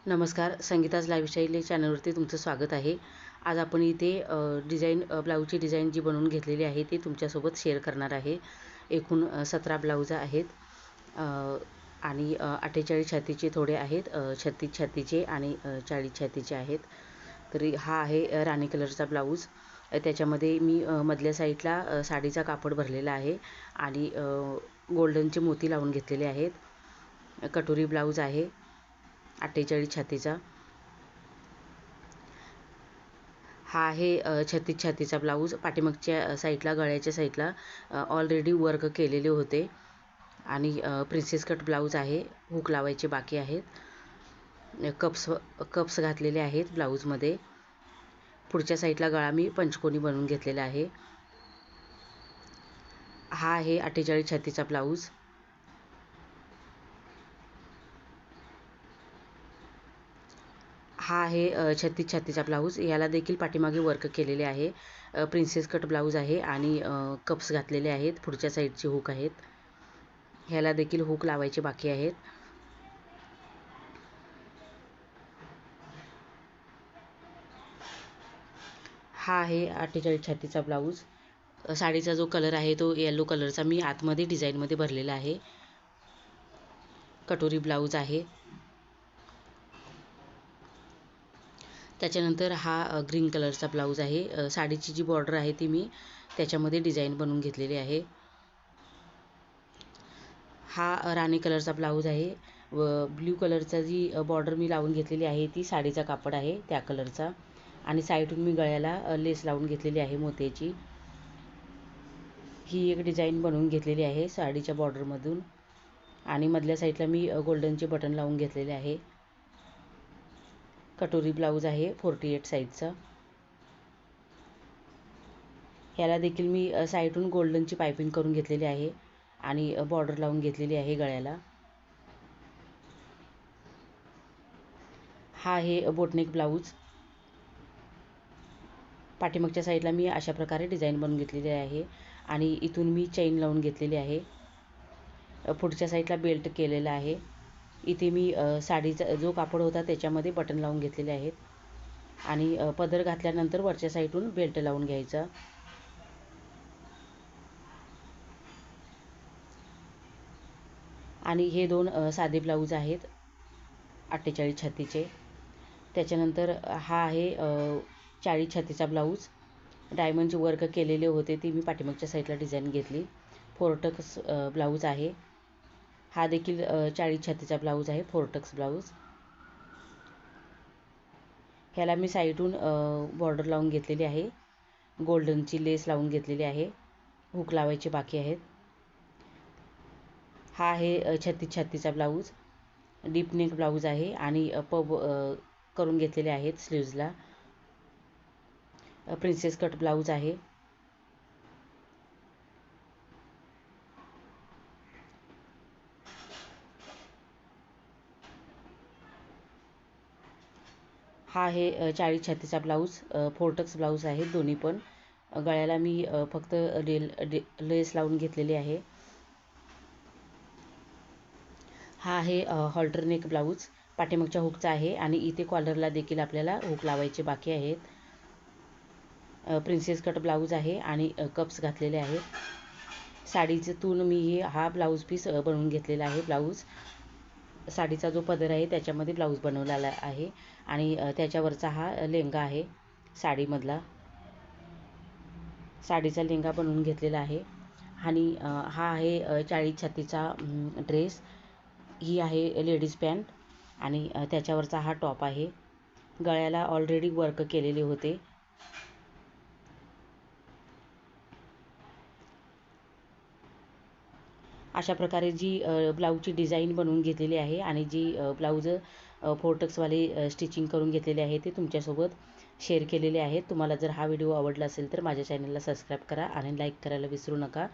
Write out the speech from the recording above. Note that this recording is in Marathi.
नमस्कार, संगीताज लाईफस्टाईल चॅनलवरती तुमचं स्वागत आहे. आज आपण इथे ब्लाऊजची डिझाईन जी बनवून घेतलेली आहे ती तुमच्यासोबत शेअर करणार आहे. एकूण 17 ब्लाऊज आहेत आणि 48 छातीचे थोडे आहेत, 36 छातीचे आणि 40 छातीचे आहेत. तरी हा आहे राणी कलरचा ब्लाऊज. त्याच्यामध्ये मी मधल्या साईडला साडीचा कापड भरलेला आहे आणि गोल्डनचे मोती लावून घेतलेले आहेत. कटोरी ब्लाऊज आहे 48 छातीचा. हा आहे 36 छातीचा ब्लाऊज. पाठीमागच्या साईडला गळ्याच्या साईडला ऑलरेडी वर्क केलेले होते आणि प्रिन्सेस कट ब्लाऊज आहे. हुक लावायचे बाकी आहेत. कप्स घातलेले आहेत ब्लाऊजमध्ये. पुढच्या साईडला गळा मी पंचकोनी बनवून घेतलेला आहे. हा आहे 48 छातीचा ब्लाऊज. हा आहे 36 छातीचा ब्लाऊज. याला देखील पाठीमागे वर्क केलेले आहे. प्रिन्सेस कट ब्लाऊज आहे आणि कप्स घातलेले आहेत. पुढच्या साईडचे हुक आहेत. ह्याला देखील हुक लावायचे बाकी आहेत. हा आहे 48 छातीचा ब्लाऊज. साडीचा जो कलर आहे तो येलो कलरचा मी आतमध्ये डिझाईनमध्ये भरलेला आहे. कटोरी ब्लाऊज आहे. त्याच्यानंतर हा ग्रीन कलरचा ब्लाऊज आहे. साडीची जी बॉर्डर आहे ती मी त्याच्यामध्ये डिझाईन बनवून घेतलेली आहे. हा राणी कलरचा ब्लाऊज आहे व ब्ल्यू कलरचा जी बॉर्डर मी लावून घेतलेली आहे ती साडीचा कापड आहे त्या कलरचा. आणि साईडून मी गळ्याला लेस लावून घेतलेली आहे मोत्याची. ही एक डिझाईन बनवून घेतलेली आहे साडीच्या बॉर्डरमधून. आणि मधल्या साईडला मी गोल्डनचे बटन लावून घेतलेले आहे. कटोरी ब्लाऊज आहे 48 साईजचा. ह्याला देखील मी साईडून गोल्डनची पायपिंग करून घेतलेली आहे आणि बॉर्डर लावून घेतलेली आहे गळ्याला. हा आहे बोटनेक ब्लाऊज. पाठीमागच्या साईडला मी अशा प्रकारे डिझाईन बनवून घेतलेली आहे आणि इथून मी चेन लावून घेतलेली आहे. पुढच्या साईडला बेल्ट केलेला आहे. इथे मी साडीचा जो कापड होता त्याच्यामध्ये बटन लावून घेतलेले आहेत आणि पदर घातल्यानंतर वरच्या साईडून बेल्ट लावून घ्यायचा. आणि हे दोन साधे ब्लाऊज आहेत 48 छातीचे. त्याच्यानंतर हा आहे 40 छातीचा ब्लाऊज. डायमंडचे वर्क केलेले होते ते मी पाठीमागच्या साईडला डिझाईन घेतली. फोरटक्स ब्लाऊज आहे. हा देखील 40 छातीचा ब्लाऊज आहे, फोरटक्स ब्लाऊज. ह्याला मी साईडून बॉर्डर लावून घेतलेली आहे. गोल्डनची लेस लावून घेतलेली आहे. हुक लावायचे बाकी आहेत. हा आहे 36 छातीचा ब्लाऊज. डीप नेक ब्लाऊज आहे आणि पब करून घेतलेले आहेत स्लीव्जला. प्रिन्सेस कट ब्लाऊज आहे. हा आहे 40 छातीचा ब्लाऊज. फोरटक्स ब्लाऊज आहेत दोन्ही पण. गळ्याला मी फक्त लेस लावून घेतलेली आहे. हा आहे हॉल्टर नेक ब्लाऊज. पाठीमागच्या हुकचा आहे आणि इथे कॉलरला देखील आपल्याला हुक लावायचे बाकी आहेत. प्रिन्सेस कट ब्लाऊज आहे आणि कप्स घातलेले आहेत. साडीतून मी हा ब्लाऊज पीस बनवून घेतलेला आहे. ब्लाऊज साडीचा जो पदर आहे त्याच्यामध्ये ब्लाऊज बनवलेला आहे आणि त्याच्यावरचा हा लेंगा आहे साडीमधला. साडीचा लेंगा बनवून घेतलेला आहे. आणि हा आहे 40 छातीचा ड्रेस. ही आहे लेडीज पॅन्ट आणि त्याच्यावरचा हा टॉप आहे. गळ्याला ऑलरेडी वर्क केलेले होते. अशा प्रकारे जी ब्लाऊजची डिझाईन बनवून घेतलेली आहे आणि जी ब्लाऊज फोरटक्सवाले स्टिचिंग करून घेतलेले आहे ते तुमच्यासोबत शेअर केलेले आहेत. तुम्हाला जर हा व्हिडिओ आवडला असेल तर माझ्या चॅनलला सबस्क्राईब करा आणि लाईक करायला विसरू नका.